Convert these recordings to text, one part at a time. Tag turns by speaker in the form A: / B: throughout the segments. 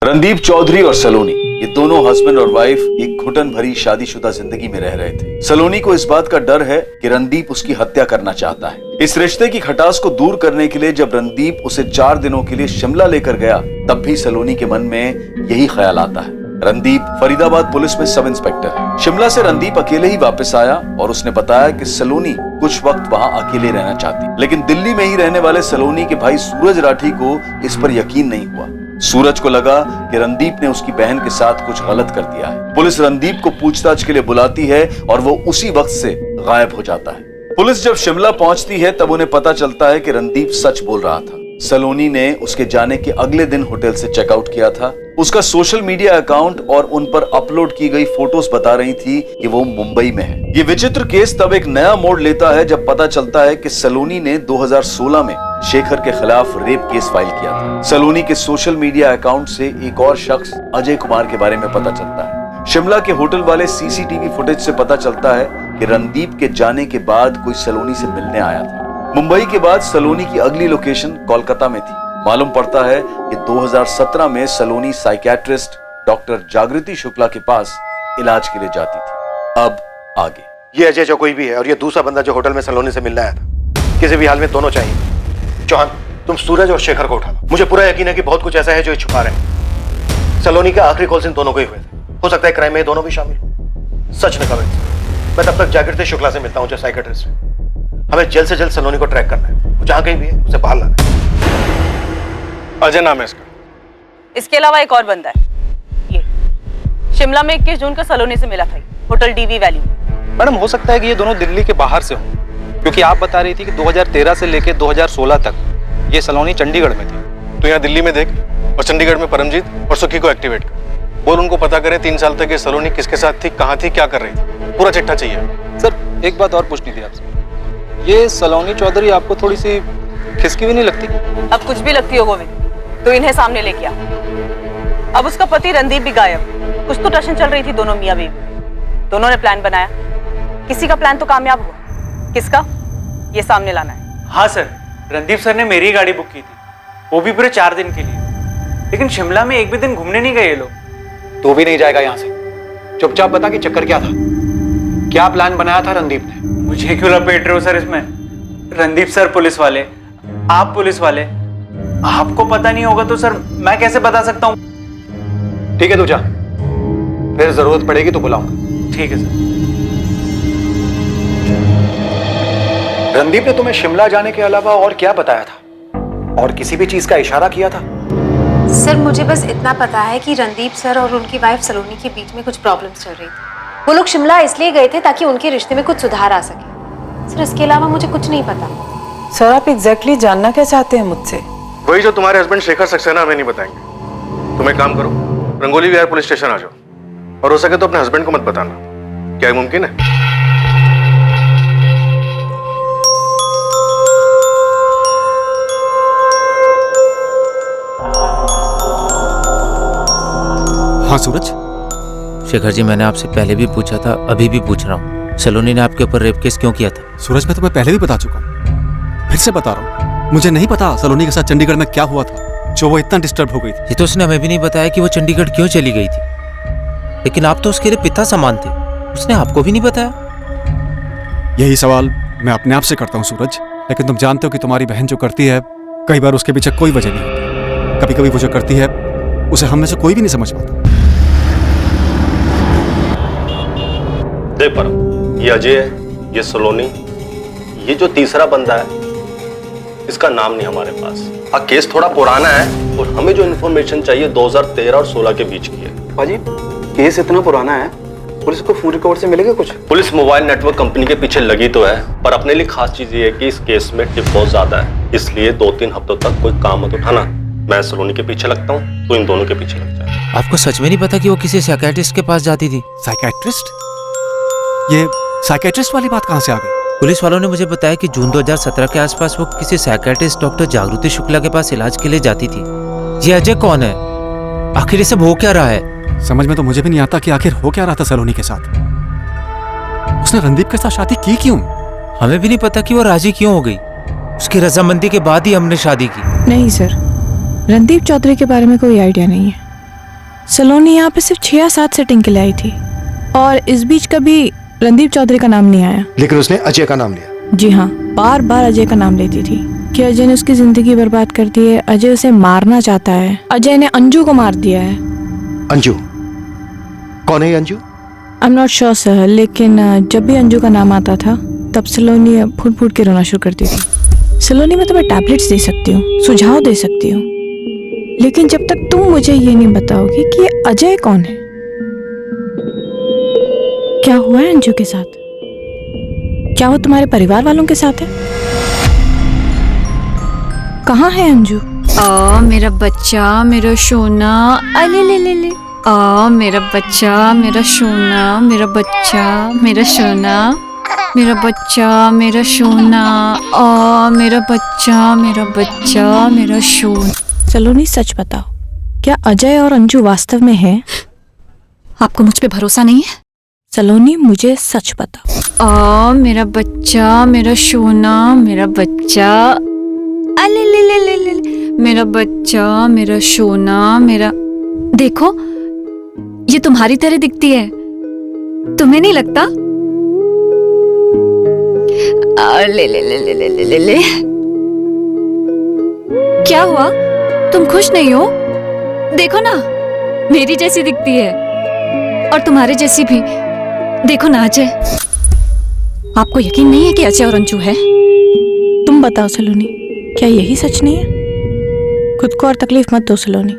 A: रणदीप चौधरी और सलोनी, ये दोनों हस्बैंड और वाइफ एक घुटन भरी शादीशुदा जिंदगी में रह रहे थे। सलोनी को इस बात का डर है कि रणदीप उसकी हत्या करना चाहता है। इस रिश्ते की खटास को दूर करने के लिए जब रणदीप उसे 4 दिनों के लिए शिमला लेकर गया, तब भी सलोनी के मन में यही ख्याल आता है। रणदीप फरीदाबाद पुलिस में सब इंस्पेक्टर है। शिमला से रणदीप अकेले ही वापस आया और उसने बताया कि सलोनी कुछ वक्त वहां अकेले रहना चाहती, लेकिन दिल्ली में ही रहने वाले सलोनी के भाई सूरज राठी को इस पर यकीन नहीं हुआ। सूरज को लगा कि रणदीप ने उसकी बहन के साथ कुछ गलत कर दिया है। पुलिस रणदीप को पूछताछ के लिए बुलाती है और वो उसी वक्त से गायब हो जाता है। पुलिस जब शिमला पहुंचती है तब उन्हें पता चलता है कि रणदीप सच बोल रहा था। सलोनी ने उसके जाने के अगले दिन होटल से चेकआउट किया था। उसका सोशल मीडिया अकाउंट और उन पर अपलोड की गई फोटोज बता रही थी कि वो मुंबई में है। ये विचित्र केस तब एक नया मोड़ लेता है जब पता चलता है कि सलोनी ने 2016 में शेखर के खिलाफ रेप केस फाइल किया था। सलोनी के सोशल मीडिया अकाउंट से एक और शख्स अजय कुमार के बारे में पता चलता है। शिमला के होटल वाले सीसीटीवी फुटेज से पता चलता है कि रणदीप के जाने के बाद कोई सलोनी से मिलने आया था। मुंबई के बाद सलोनी की अगली लोकेशन कोलकाता में थी। मालूम पड़ता है कि 2017 में सलोनी साइकियाट्रिस्ट डॉक्टर जागृति शुक्ला के पास इलाज के लिए जाती थी। अब आगे।
B: ये अजय जो कोई भी है और ये दूसरा बंदा जो होटल में सलोनी से मिलने आया था, किसी भी हाल में दोनों चाहिए। चौहान, तुम सूरज और शेखर को उठा लो। मुझे पूरा यकीन है कि बहुत कुछ ऐसा है जो ये छुपा रहे हैं। सलोनी का आखिरी कॉल इन दोनों को ही हुए थे। हो सकता है क्राइम में ये दोनों भी शामिल हो। सच न करो। मैं तब तक जागृति शुक्ला से मिलता हूँ जो साइकियाट्रिस्ट है। हमें जल्द से जल्द सलोनी को ट्रैक करना है। वो जहां कहीं भी है उसे बाहर लाना है। अजय नाम है इसका।
C: इसके अलावा एक और बंदा है। ये शिमला में 21 जून का सलोनी से मिला था, होटल डीवी वैली में।
D: मैडम, हो सकता है कि ये दोनों दिल्ली के बाहर से हों, क्योंकि आप बता रही थी कि 2013 से लेकर 2016 तक ये सलोनी चंडीगढ़ में थी।
B: तो यहाँ दिल्ली में देख और चंडीगढ़ में परमजीत और सुखी को एक्टिवेट कर। बोल उनको पता करें 3 साल तक ये सलोनी किसके साथ थी, कहाँ थी, क्या कर रही थी। पूरा चिट्ठा चाहिए।
D: सर, एक बात और पूछनी थी आपसे। ये सलोनी चौधरी आपको थोड़ी सी खिसकी भी नहीं लगती?
C: अब कुछ भी लगती हो गोविंद तो इन्हें सामने लेके आ। अब उसका पति रणदीप भी गायब। कुछ तो टशन चल रही थी दोनों मियां बीवी। दोनों ने प्लान बनाया। किसी का प्लान तो कामयाब हुआ, किसका ये सामने लाना है।
E: हाँ सर, रणदीप सर ने मेरी गाड़ी बुक की थी, वो भी पूरे 4 दिन के लिए। लेकिन शिमला में एक भी दिन घूमने नहीं गए ये लोग।
F: तू भी नहीं जाएगा यहाँ से। चुपचाप बता कि चक्कर क्या था, क्या प्लान बनाया था रणदीप ने?
E: मुझे क्यों लपेट रहे हो सर इसमें? रणदीप सर पुलिस वाले, आप पुलिस वाले, आपको पता नहीं होगा तो सर मैं कैसे बता सकता हूँ?
F: ठीक है, तू जा, फिर जरूरत पड़ेगी तो बुलाऊंगा।
E: ठीक है सर।
F: रणदीप ने तुम्हें शिमला जाने के अलावा और क्या बताया था, और किसी भी चीज का इशारा किया था?
G: सर, मुझे बस इतना पता है कि रणदीप सर और उनकी वाइफ सलोनी के बीच में कुछ प्रॉब्लम्स चल रही थी। वो लोग शिमला इसलिए गए थे ताकि उनके रिश्ते में कुछ सुधार आ सके। सर, इसके अलावा मुझे कुछ नहीं पता।
H: सर, आप एग्जैक्टली जानना क्या चाहते हैं मुझसे?
B: वही जो तुम्हारे हस्बैंड शेखर सक्सेना हमें नहीं बताएंगे। तुम एक काम करो, रंगोली विहार पुलिस स्टेशन आ जाओ, और हो सके तो अपने हस्बैंड को मत बताना। क्या ये मुमकिन है?
I: हाँ सूरज।
J: शेखर जी, मैंने आपसे पहले भी पूछा था, अभी भी पूछ रहा हूँ, सलोनी ने आपके ऊपर रेप केस क्यों किया था?
I: सूरज, मैं तुम्हें पहले भी बता चुका हूँ, फिर से बता रहा हूँ। मुझे नहीं पता सलोनी के साथ चंडीगढ़ में क्या हुआ था जो वो इतना डिस्टर्ब हो गई थी।
J: ये तो उसने हमें भी नहीं बताया कि वो चंडीगढ़ क्यों चली गई थी। लेकिन आप तो उसके लिए पिता समान थे, उसने आपको भी नहीं बताया।
I: यही सवाल मैं अपने आप से करता हूँ सूरज, लेकिन तुम जानते हो कि तुम्हारी बहन जो करती है, कई बार उसके पीछे कोई वजह नहीं होती। कभी कभी वो जो करती है उसे हम में से कोई भी नहीं समझ पाता।
B: देख परम, ये अजय है, ये सलोनी, ये जो तीसरा बंदा है, इसका नाम नहीं हमारे पास। हाँ, केस थोड़ा पुराना है और हमें जो इन्फॉर्मेशन चाहिए 2013 और 16 के बीच की है।
F: पाजी, केस इतना पुराना है, पुलिस को फोन रिकॉर्ड से मिलेगा कुछ?
B: पुलिस मोबाइल नेटवर्क कंपनी के पीछे लगी तो है, पर अपने लिए खास चीज ये है कि इस केस में टिप बहुत ज्यादा है, इसलिए 2-3 हफ्तों तक कोई काम मत उठाना। मैं सलोनी के पीछे लगता हूँ, तो इन दोनों के पीछे लग जाए।
J: आपको सच में नहीं पता कि वो किसी साइकियाट्रिस्ट के पास जाती थी?
I: साइकियाट्रिस्ट? ये साइकियाट्रिस्ट वाली बात कहाँ से आ गई?
J: पुलिस वालों ने मुझे बताया कि जून 2017 के आसपास वो किसी साइकियाट्रिस्ट डॉक्टर जागृति शुक्ला के पास इलाज के लिए जाती थी। ये अजय कौन है? आखिर ये सब हो क्या रहा है?
I: समझ में तो मुझे भी नहीं आता कि आखिर हो क्या रहा था सलोनी के साथ। उसने रणदीप के साथ शादी की क्यों?
J: हमें भी नहीं पता कि वो राजी क्यों हो गई। उसकी रजामंदी के बाद ही हमने शादी की।
H: नहीं सर, रणदीप चौधरी के बारे में कोई आइडिया नहीं है।
K: सलोनी यहाँ पे सिर्फ 6 या 7 सेटिंग के लिए आई थी और इस बीच कभी रणदीप चौधरी का नाम नहीं आया।
B: लेकिन उसने अजय का नाम लिया।
K: जी हाँ, बार बार अजय का नाम लेती थी कि अजय ने उसकी जिंदगी बर्बाद कर दी है, अजय उसे मारना चाहता है, अजय ने अंजू को मार दिया है।
B: अंजू? कौन है ये Anju?
K: I am not sure sir, लेकिन जब भी अंजू का नाम आता था तब सलोनी फूट फूट के रोना शुरू करती थी। सलोनी, मैं तुम्हें टैबलेट्स दे सकती हूँ, सुझाव दे सकती हूँ, लेकिन जब तक तुम मुझे ये नहीं बताओगी कि ये अजय कौन है, क्या हुआ है अंजू के साथ, क्या वो तुम्हारे परिवार वालों के साथ है, कहाँ है अंजू?
L: मेरा बच्चा, मेरा सोना, अले ले ले ले, मेरा बच्चा, मेरा सोना, मेरा बच्चा, मेरा सोना, मेरा बच्चा, मेरा सोना, मेरा बच्चा, मेरा बच्चा, मेरा सोना।
K: सलोनी, सच बताओ, क्या अजय और अंजू वास्तव में हैं?
L: आपको मुझ पे भरोसा नहीं है?
K: सलोनी, मुझे सच बताओ।
L: मेरा बच्चा, मेरा सोना, मेरा बच्चा, अले ले ले ले ले, मेरा बच्चा, मेरा सोना, मेरा। देखो, ये तुम्हारी तरह दिखती है, तुम्हें नहीं लगता? ले ले ले ले ले ले ले ले। क्या हुआ? तुम खुश नहीं हो? देखो ना, मेरी जैसी दिखती है और तुम्हारे जैसी भी। देखो ना अजय, आपको यकीन नहीं है कि अजय और अंजू है?
K: तुम बताओ सलोनी, क्या यही सच नहीं है? खुद को और तकलीफ मत दो सलोनी,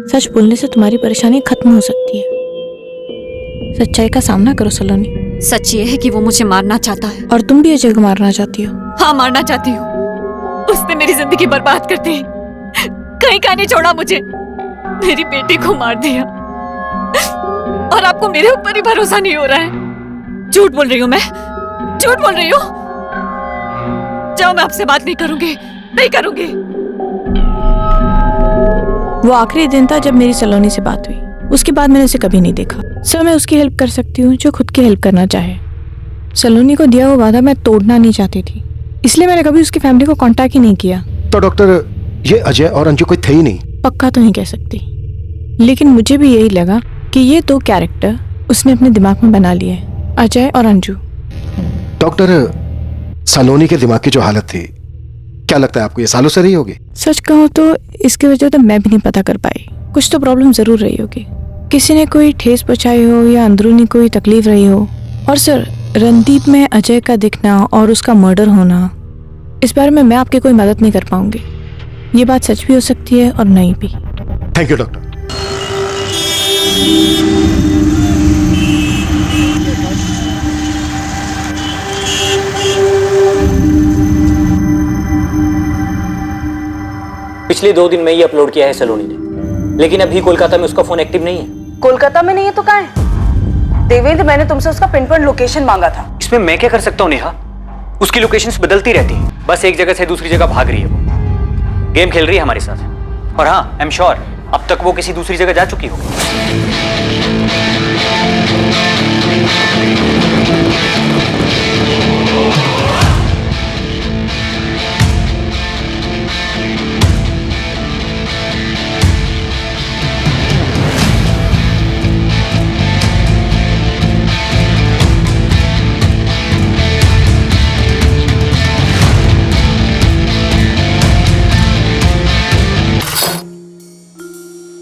K: सच बोलने से तुम्हारी परेशानी खत्म हो सकती है। सच्चाई का सामना करो सलोनी।
L: सच ये है कि वो मुझे मारना चाहता है।
K: और तुम भी अजय को मारना चाहती हो?
L: हाँ, मारना चाहती हूँ। उसने मेरी जिंदगी बर्बाद कर दी, कहीं का नहीं छोड़ा मुझे, मेरी बेटी को मार दिया, और आपको मेरे ऊपर ही भरोसा नहीं हो रहा है। झूठ बोल रही हूँ मैं, झूठ बोल रही हूँ। जाओ, मैं आपसे बात नहीं करूंगी, नहीं करूंगी।
K: वो आखिरी दिन था जब मेरी सलोनी से बात हुई, उसके बाद मैंने उसे कभी नहीं देखा। सर, मैं उसकी हेल्प कर सकती हूँ जो खुद की हेल्प करना चाहे। सलोनी को दिया हुआ वादा मैं तोड़ना नहीं चाहती थी, इसलिए मैंने कभी उसकी फैमिली को कांटेक्ट ही नहीं किया।
B: तो डॉक्टर, ये अजय और अंजू कोई थे ही नहीं?
K: पक्का तो नहीं कह सकती, लेकिन मुझे भी यही लगा कि ये 2 कैरेक्टर उसने अपने दिमाग में बना लिए, अजय और अंजू।
B: डॉक्टर, सलोनी के दिमाग की जो हालत थी, क्या लगता है आपको ये सालों से रही होगी?
K: सच कहूँ तो इसकी वजह तो मैं भी नहीं पता कर पाई। कुछ तो प्रॉब्लम जरूर रही होगी, किसी ने कोई ठेस पहुंचाई हो या अंदरूनी कोई तकलीफ रही हो। और सर, रणदीप में अजय का दिखना और उसका मर्डर होना, इस बारे में मैं आपकी कोई मदद नहीं कर पाऊंगी। ये बात सच भी हो सकती है और नहीं भी।
B: Thank you doctor.
M: पिछले 2 दिन में ही अपलोड किया है सलोनी ने, लेकिन अभी कोलकाता में उसका फोन एक्टिव नहीं है।
C: कोलकाता में नहीं है तो कहाँ है? देवेंद्र, मैंने तुमसे उसका पिन पॉइंट लोकेशन मांगा था।
M: इसमें मैं क्या कर सकता हूँ नेहा? उसकी लोकेशंस बदलती रहती है, बस एक जगह से दूसरी जगह भाग रही है। वो गेम खेल रही है हमारे साथ। और हाँ, आई एम श्योर अब तक वो किसी दूसरी जगह जा चुकी होगी।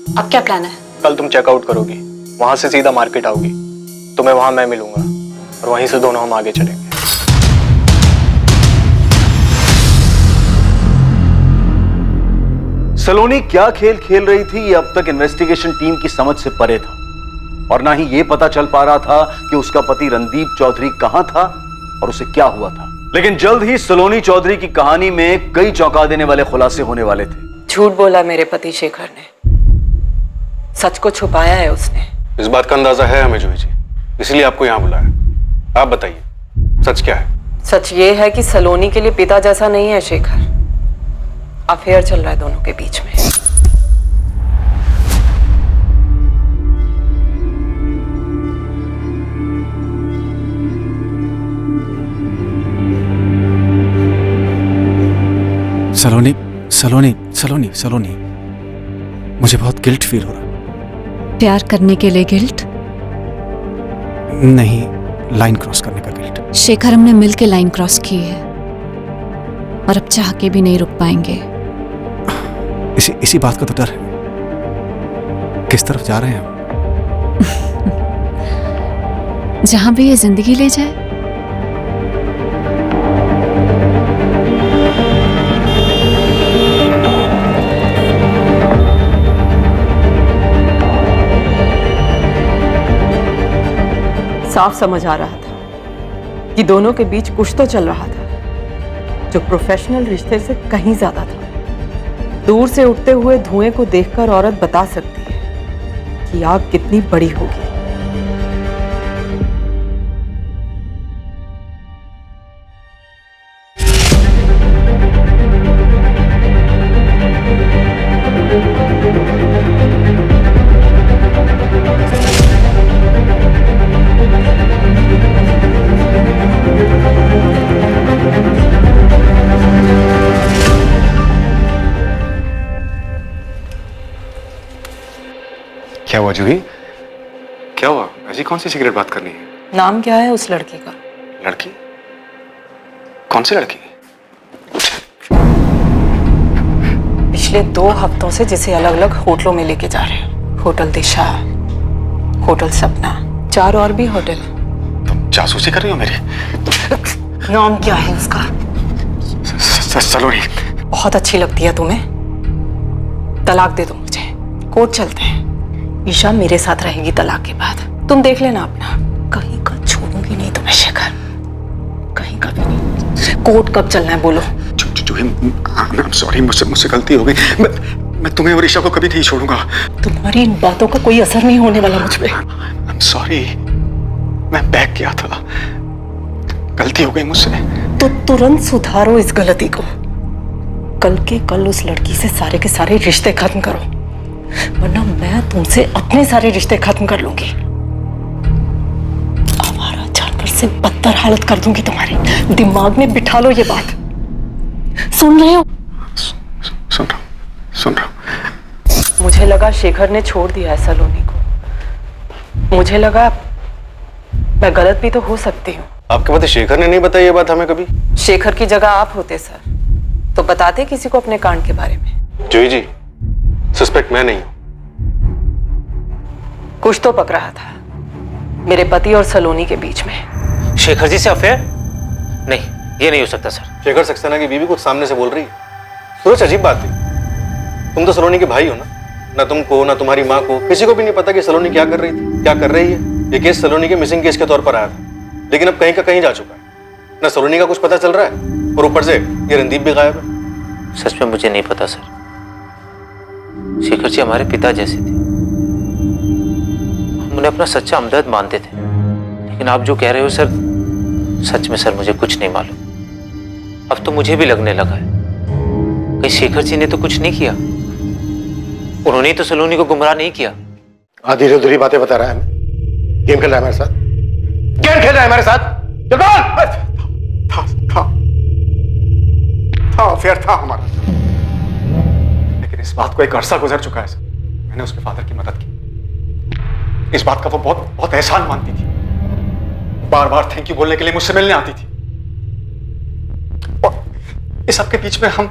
L: अब क्या प्लान है?
F: कल तुम चेकआउट करोगी, वहां से सीधा मार्केट आओगी, तुम्हें वहां मैं मिलूंगा और वहीं से दोनों हम आगे चलेंगे।
A: सलोनी क्या खेल खेल रही थी, ये अब तक इन्वेस्टिगेशन टीम की समझ से परे था, और ना ही ये पता चल पा रहा था कि उसका पति रणदीप चौधरी कहां था और उसे क्या हुआ था। लेकिन जल्द ही सलोनी चौधरी की कहानी में कई चौंका देने वाले खुलासे होने वाले थे।
H: झूठ बोला मेरे पति शेखर ने, सच को छुपाया है उसने।
F: इस बात का अंदाजा है हमें जूही जी, इसलिए आपको यहाँ बुलाया। आप बताइए, सच क्या है?
H: सच ये है कि सलोनी के लिए पिता जैसा नहीं है शेखर, अफेयर चल रहा है दोनों के बीच में।
I: सलोनी, सलोनी, सलोनी, सलोनी, मुझे बहुत गिल्ट फील हो रहा।
L: प्यार करने के लिए गिल्ट?
I: नहीं, लाइन क्रॉस करने का गिल्ट।
L: शेखर, हमने मिल के लाइन क्रॉस की है और अब चाह के भी नहीं रुक पाएंगे।
I: इसी बात का तो डर है। किस तरफ जा रहे हैं हम?
L: जहां भी ये जिंदगी ले जाए।
H: साफ समझ आ रहा था कि दोनों के बीच कुछ तो चल रहा था जो प्रोफेशनल रिश्ते से कहीं ज्यादा था। दूर से उठते हुए धुएं को देखकर औरत बता सकती है कि आग कितनी बड़ी होगी।
B: क्या हुआ जूही? क्या हुआ? ऐसी कौन सी सिगरेट बात करनी है?
H: नाम क्या है उस लड़की का?
B: लड़की? कौन सी लड़की?
H: पिछले 2 हफ्तों से जिसे अलग अलग होटलों में लेके जा रहे हो। होटल दिशा, होटल सपना, 4 और भी होटल।
B: तुम जासूसी कर रही हो मेरे?
H: नाम क्या है उसका?
B: सलोनी।
H: बहुत अच्छी लगती है तुम्हें? तलाक दे दो मुझे, कोर्ट चलते हैं। ईशा मेरे साथ रहेगी तलाक के बाद। तुम देख लेना अपना। कहीं का छोड़ूंगी नहीं तुम्हें शेखर, कहीं का भी नहीं। कोर्ट कब चलना है बोलो?
B: सॉरी, मुझसे गलती हो गई। मैं तुम्हें और ईशा को कभी नहीं छोड़ूंगा।
H: तुम्हारी इन बातों का कोई असर नहीं होने वाला मुझ पे।
B: I'm sorry, मैं बैक किया था, गलती हो गई मुझसे।
H: तो तुरंत सुधारो इस गलती को। कल के कल उस लड़की से सारे के सारे रिश्ते खत्म करो, वरना मैं तुमसे अपने सारे रिश्ते खत्म कर लूंगी। आवारा जानवर से बदतर हालत कर दूंगी तुम्हारी। दिमाग में बिठा लो ये बात। सुन रहे हो?
B: सुन रहा हूं।
H: मुझे लगा शेखर ने छोड़ दिया है सलोनी को। मुझे लगा मैं गलत भी तो हो सकती हूँ।
B: आपके पति शेखर ने नहीं बताई ये बात हमें कभी?
H: शेखर की जगह आप होते सर तो बताते किसी को अपने कांड के बारे में।
B: जोई जी, सस्पेक्ट मैं नहीं हूं।
H: कुछ तो पक रहा था मेरे पति और सलोनी के बीच में।
J: शेखर जी से अफेयर? नहीं, ये नहीं हो सकता सर।
B: शेखर सक्सेना की बीवी कुछ सामने से बोल रही है। सूरज, अजीब बात है, तुम तो सलोनी के भाई हो ना तुमको ना तुम्हारी माँ को किसी को भी नहीं पता कि सलोनी क्या कर रही थी, क्या कर रही है। ये केस सलोनी के मिसिंग केस के तौर पर आया था, लेकिन अब कहीं का कहीं जा चुका है। ना सलोनी का कुछ पता चल रहा है और ऊपर से ये रणदीप भी गायब है।
J: सच में मुझे नहीं पता सर। शेखर जी हमारे पिता जैसे थे, हम उन्हें अपना सच्चा हमदर्द मानते थे। लेकिन आप जो कह रहे हो सर, सच में सर मुझे कुछ नहीं मालूम। अब तो मुझे भी लगने लगा है कहीं शेखर जी ने तो कुछ नहीं किया। उन्होंने तो सलोनी को गुमराह नहीं किया।
B: आधी अधूरी बातें बता रहा है हमें। गेम खेल रहा है हमारे साथ, गेम खेल रहा है हमारे साथ। था अफेयर था हमारा, लेकिन इस बात को एक अरसा गुजर चुका है सर। मैंने उसके फादर की मदद की। इस बात का वो बहुत बहुत एहसान मानती थी। बार बार थैंक यू बोलने के लिए मुझसे मिलने आती थी। और इस सब के बीच में हम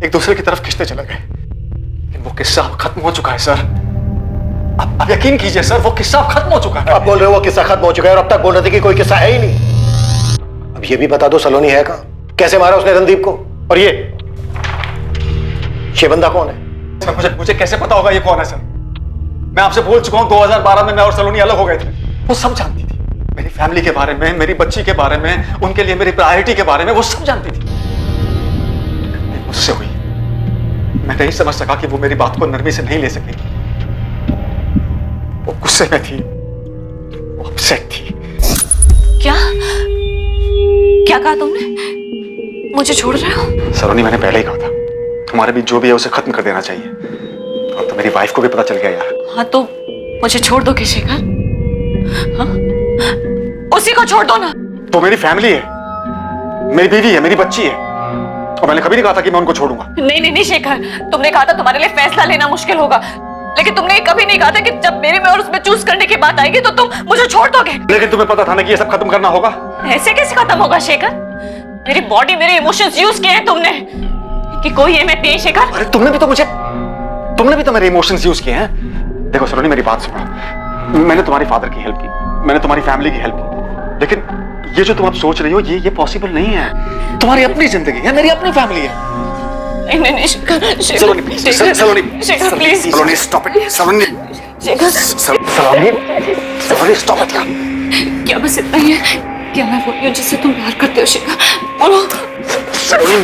B: एक दूसरे की तरफ खिंचते चले गए। लेकिन वो किस्सा अब खत्म हो चुका है सर। अब यकीन कीजिए सर, वो किस्सा अब खत्म हो चुका है। आप बोल रहे हो वो किस्सा खत्म हो चुका है और अब तक बोल रहे थे कि कोई किस्सा है ही नहीं। अब ये भी बता दो सलोनी है कहां? कैसे मारा उसने रणदीप को? और ये बंदा कौन है सर? मुझे कैसे पता होगा ये कौन है सर? मैं आपसे बोल चुका हूं 2012 में मैं और सलोनी अलग हो गए थे। वो सब जानती थी, मेरी फैमिली के बारे में, मेरी बच्ची के बारे में, उनके लिए मेरी प्रायोरिटी के बारे में, वो सब जानती थी। मुझसे हुई, मैं नहीं समझ सका कि वो मेरी बात को नरमी से नहीं ले सकेगी। वो गुस्से में थी, वो अपसेट थी।
L: क्या क्या कहा तुमने? मुझे छोड़ रहे हो?
B: सलोनी, मैंने पहले ही कहा था हमारे बीच जो भी है उसे खत्म कर देना चाहिए। अब तो मेरी वाइफ को भी पता चल गया यार।
L: हाँ तो मुझे छोड़ दो कि शेखर? हाँ? उसी को छोड़ दो ना।
B: तो मेरी फैमिली है, मेरी बीवी है, मेरी बच्ची है, और मैंने कभी नहीं कहा था कि मैं उनको छोड़ूंगा।
L: नहीं नहीं नहीं शेखर, तुमने कहा था तुम्हारे लिए फैसला लेना मुश्किल होगा। लेकिन तुमने ये कभी नहीं कहा था कि जब मेरे में और उसमें चूज करने की बात आएगी तो तुम मुझे छोड़ दोगे।
F: लेकिन तुम्हें पता था ना कि ये सब खत्म करना होगा।
L: ऐसे कैसे खत्म होगा शेखर? मेरी बॉडी, मेरे इमोशंस यूज किए हैं तुमने, कि कोई अहमियत नहीं है शेखर।
F: अरे तुमने भी तो मेरे इमोशंस यूज किए हैं। देखो सलोनी, मेरी बात सुनो। मैंने तुम्हारे फादर की हेल्प की, मैंने तुम्हारी फैमिली की हेल्प की, लेकिन ये जो तुम अब सोच रही हो ये पॉसिबल नहीं है। तुम्हारी अपनी जिंदगी है, मेरी अपनी फैमिली है।
L: नहीं Shekhar,
F: Saloni
L: please.
F: Saloni stop it. Saloni stop it.
L: क्या बस इतना ही है? क्या मैं वही हूँ जिससे तुम प्यार करते हो शेखर? बोलो।
F: सलोनी,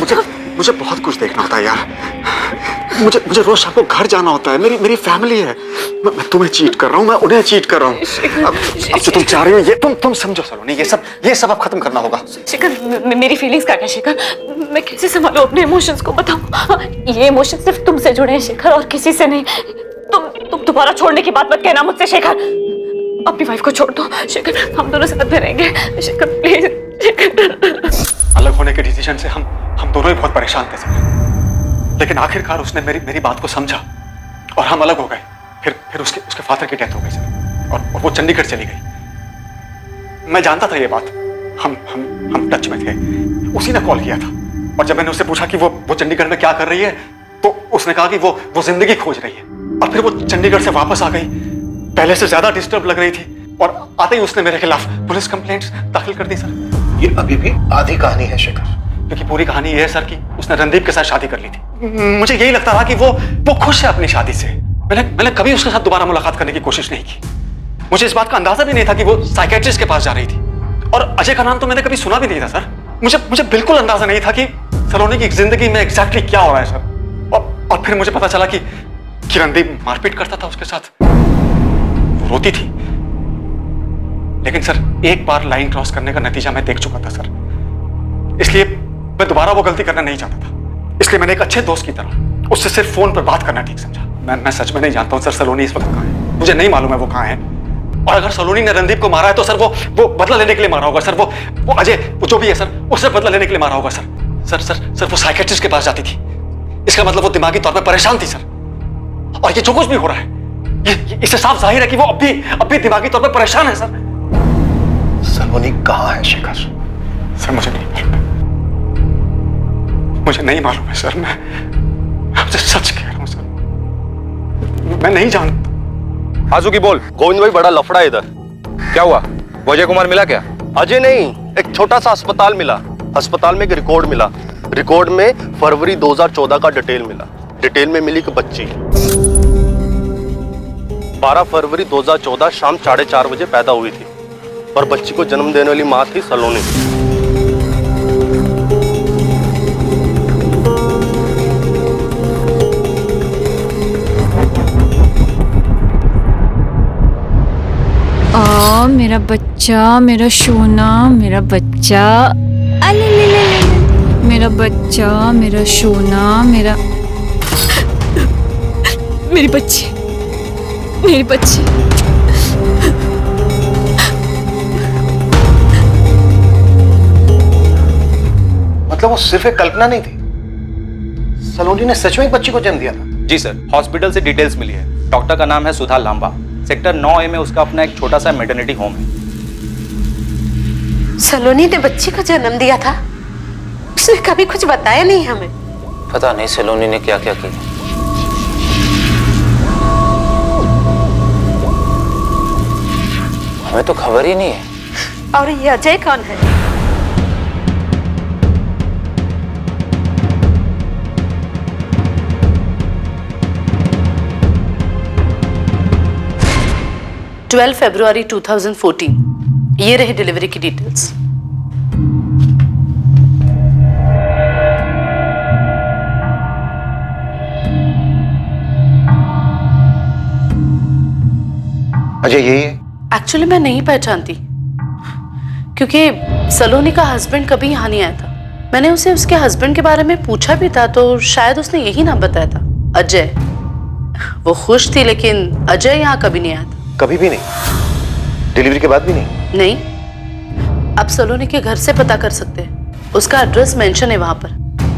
F: मुझे बहुत कुछ देखना होता है यार। मुझे रोज शाम को घर जाना होता है। मेरी फैमिली है। मैं तुम्हें चीट कर रहा हूँ, मैं उन्हें चीट कर रहा हूँ। अब जो तुम चाह रही हो ये तुम समझो सलोनी, ये सब अब खत्म करना होगा।
L: शेखर, मेरी फीलिंग्स क्या शेखर? मैं कैसे संभालूं अपने इमोशंस को, बताओ। ये इमोशंस सिर्फ तुमसे जुड़े हैं शेखर, और किसी से नहीं। तुम दोबारा छोड़ने की बात मत कहना मुझसे शेखर। अपनी वाइफ को छोड़ दो शेखर, हम दोनों साथ में रहेंगे शेखर, प्लीज शेखर।
F: अलग होने के डिसीजन से हम दोनों ही बहुत परेशान थे सर, लेकिन आखिरकार उसने मेरी बात को समझा और हम अलग हो गए। फिर उसके फादर की डेथ हो गई सर, और वो चंडीगढ़ चली गई। मैं जानता था ये बात, हम टच में थे। उसी ने कॉल किया था, और जब मैंने उससे पूछा कि वो चंडीगढ़ में क्या कर रही है, तो उसने कहा कि वो जिंदगी खोज रही है। और फिर वो चंडीगढ़ से वापस आ गई, पहले से ज्यादा डिस्टर्ब लग रही थी, और आते ही उसने मेरे खिलाफ पुलिस कंप्लेंट्स दाखिल कर दी सर।
B: ये अभी भी आधी कहानी है शेखर,
F: क्योंकि पूरी कहानी ये है सर कि उसने रणदीप के साथ शादी कर ली थी। मुझे यही लगता था कि वो खुश है अपनी शादी से। मैंने कभी उसके साथ दोबारा मुलाकात करने की कोशिश नहीं की। मुझे इस बात का अंदाजा भी नहीं था कि वो साइकियाट्रिस्ट के पास जा रही थी, और अजय का नाम तो मैंने कभी सुना भी नहीं था सर। मुझे बिल्कुल अंदाजा नहीं था कि सलोनी की जिंदगी में एग्जैक्टली क्या हो रहा है सर। और फिर मुझे पता चला कि रणदीप मारपीट करता था उसके साथ, वो रोती थी। लेकिन सर, एक बार लाइन क्रॉस करने का नतीजा मैं देख चुका था सर, इसलिए मैं दोबारा वो गलती करना नहीं चाहता था। इसलिए मैंने एक अच्छे दोस्त की तरह उससे सिर्फ फोन पर बात करना ठीक समझा। मैं सच में नहीं जानता हूँ सर सलोनी इस वक्त कहाँ है, मुझे नहीं मालूम है वो कहाँ है। और अगर सलोनी ने रणदीप को मारा है तो सर वो बदला लेने के लिए मारा होगा सर। वो अजय, वो जो भी है सर, उससे बदला लेने के लिए मारा होगा सर। वो साइकियाट्रिस्ट के पास जाती थी, इसका मतलब वो दिमागी तौर पर परेशान थी सर। और ये जो कुछ भी हो रहा है, इससे साफ जाहिर है कि वो अब भी दिमागी तौर पर परेशान है सर।
B: सलोनी कहाँ है शेखर?
F: सर मुझे नहीं मालूम है, मुझे नहीं मालूम है सर। मैं आपसे सच कह रहा हूँ सर, मैं नहीं जानता।
N: आजू की बोल।
O: गोविंद भाई, बड़ा लफड़ा है इधर।
N: क्या हुआ? अजय कुमार मिला क्या?
O: अजय नहीं, एक छोटा सा अस्पताल मिला। अस्पताल में एक रिकॉर्ड मिला। रिकॉर्ड में फरवरी 2014 का डिटेल मिला। डिटेल में मिली कि बच्ची 12 फरवरी 2014 शाम 4:30 बजे पैदा हुई थी, और बच्ची को जन्म देने वाली मां थी सलोनी।
L: मेरा बच्चा, मेरा सोना, मेरा बच्चा, मेरा बच्चा, मेरा सोना, मेरी बच्ची, मेरी बच्ची।
B: मतलब वो सिर्फ एक कल्पना नहीं थी, सलोनी ने सच में एक बच्ची को जन्म दिया था?
D: जी सर, हॉस्पिटल से डिटेल्स मिली है। डॉक्टर का नाम है सुधा लांबा। सेक्टर 9A में उसका अपना एक छोटा सा मैटरनिटी होम है।
G: सलोनी ने बच्ची को जन्म दिया था? उसने कभी कुछ बताया नहीं हमें।
J: पता नहीं सलोनी ने क्या क्या किया। हमें तो खबर ही नहीं है।
G: और ये अजय कौन है? फरवरी 2014, ये रही डिलीवरी की डिटेल्स।
B: अजय यही है?
G: एक्चुअली मैं नहीं पहचानती, क्योंकि सलोनी का हस्बैंड कभी यहाँ नहीं आया था। मैंने उसे उसके हस्बैंड के बारे में पूछा भी था, तो शायद उसने यही नाम बताया था, अजय। वो खुश थी, लेकिन अजय यहाँ कभी नहीं आया था।
B: कभी भी नहीं? डिलीवरी के बाद भी नहीं?
G: नहीं। आप सलोनी के घर से पता कर सकते हैं, उसका एड्रेस मेंशन है वहां पर।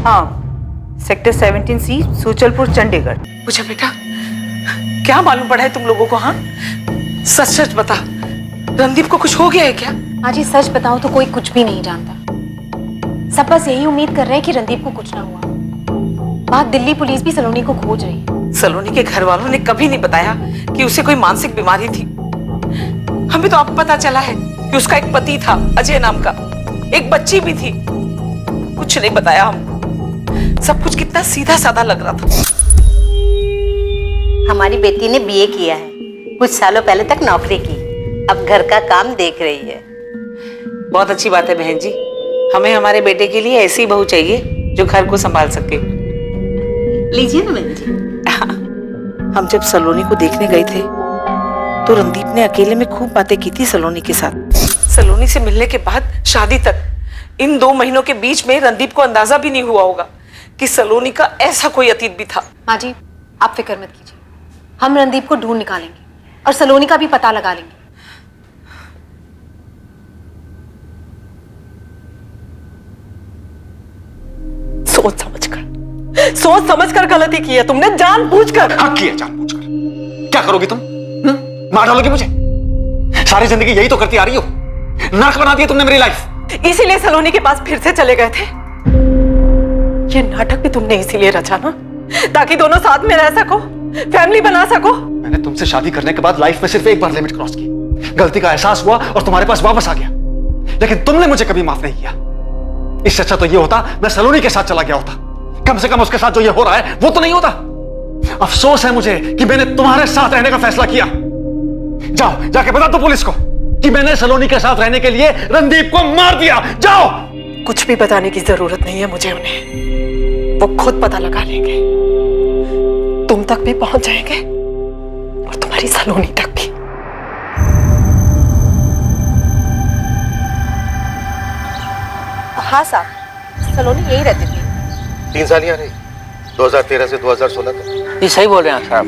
C: हाँ, सेक्टर 17C, सूचलपुर, चंडीगढ़।
G: पूछा बेटा, क्या मालूम पड़ा है तुम लोगों को? हाँ, सच सच बता, रणदीप को कुछ हो गया है क्या?
P: माँ जी सच बताऊं तो कोई कुछ भी नहीं जानता। सब बस यही उम्मीद कर रहे हैं कि रणदीप को कुछ ना हुआ। बात दिल्ली पुलिस भी सलोनी को खोज रही है।
G: सलोनी के घर वालों ने कभी नहीं बताया कि उसे कोई मानसिक बीमारी थी। हमें तो अब पता चला है कि उसका एक पति था अजय नाम का, एक बच्ची भी थी। कुछ नहीं बताया हमको। सब कुछ कितना सीधा साधा लग रहा था।
Q: हमारी बेटी ने बीए किया है, कुछ सालों पहले तक नौकरी की, अब घर का काम देख रही है।
G: बहुत अच्छी बात है बहन जी। हमें हमारे बेटे के लिए ऐसी बहू चाहिए जो घर को संभाल सके।
Q: लीजिए ना बहन जी।
G: हम जब सलोनी को देखने गए थे तो रणदीप ने अकेले में खूब बातें की थी सलोनी के साथ। सलोनी से मिलने के बाद शादी तक इन 2 महीनों के बीच में रणदीप को अंदाजा भी नहीं हुआ होगा कि सलोनी का ऐसा कोई अतीत भी था।
P: माँ जी आप फिक्र मत कीजिए, हम रणदीप को ढूंढ निकालेंगे और सलोनी का भी पता लगा लेंगे।
G: सोच समझ कर गलती की है तुमने, जानबूझकर।
F: हाँ किया जानबूझकर। क्या करोगी तुम? मार डालोगी मुझे? सारी जिंदगी यही तो करती आ रही हो। नर्क बना दिया तुमने मेरी लाइफ।
G: इसीलिए सलोनी के पास फिर से चले गए थे। ये नाटक भी तुमने इसीलिए रचा ना, ताकि दोनों साथ में रह सको, फैमिली बना सको।
F: मैंने तुमसे शादी करने के बाद लाइफ में सिर्फ एक बार लिमिट क्रॉस की, गलती का एहसास हुआ और तुम्हारे पास वापस आ गया, लेकिन तुमने मुझे कभी माफ नहीं किया। इससे अच्छा तो ये होता मैं सलोनी के साथ चला गया होता। कम से कम उसके साथ जो ये हो रहा है वो तो नहीं होता। अफसोस है मुझे कि मैंने तुम्हारे साथ रहने का फैसला किया। जाओ जाके बता दो पुलिस को कि मैंने सलोनी के साथ रहने के लिए रणदीप को मार दिया। जाओ।
G: कुछ भी बताने की जरूरत नहीं है मुझे उन्हें, वो खुद पता लगा लेंगे। तुम तक भी पहुंच जाएंगे और तुम्हारी सलोनी तक भी।
C: हाँ साहब, सलोनी यही रहती थी।
B: 3 साल यहाँ रही, 2013 से 2016 तक।
J: ये सही बोल रहे हैं साहब।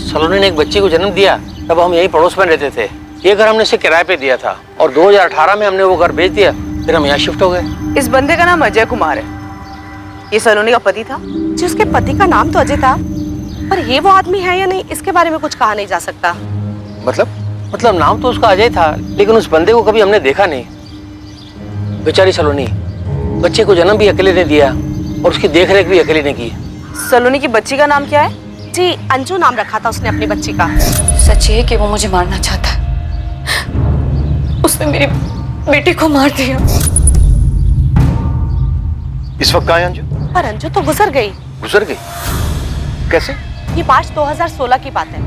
J: सलोनी ने एक बच्ची को जन्म दिया, तब हम यही पड़ोस में रहते थे। ये घर हमने इसे किराए पे दिया था और 2018 में हमने वो घर बेच दिया, फिर हम यहाँ शिफ्ट हो गए।
C: इस बंदे का नाम अजय कुमार है। ये सलोनी का पति था। जी उसके पति का नाम तो अजय था, पर ये वो आदमी है या नहीं इसके बारे में कुछ कहा नहीं जा सकता।
J: मतलब नाम तो उसका अजय था, लेकिन उस बंदे को कभी हमने देखा नहीं। बेचारी सलोनी बच्चे को जन्म भी अकेले ने दिया और उसकी देखरेख भी अकेले ने की।
C: सलोनी की बच्ची का नाम क्या है? जी अंजू नाम रखा था उसने अपनी बच्ची का।
P: सच है कि वो मुझे मारना चाहता है। उसने मेरी बेटी को मार दिया।
B: इस वक्त कहाँ है अंजू?
C: पर अंजू तो गुजर गई।
B: गुजर गई? कैसे?
C: ये मार्च 2016 की बात है।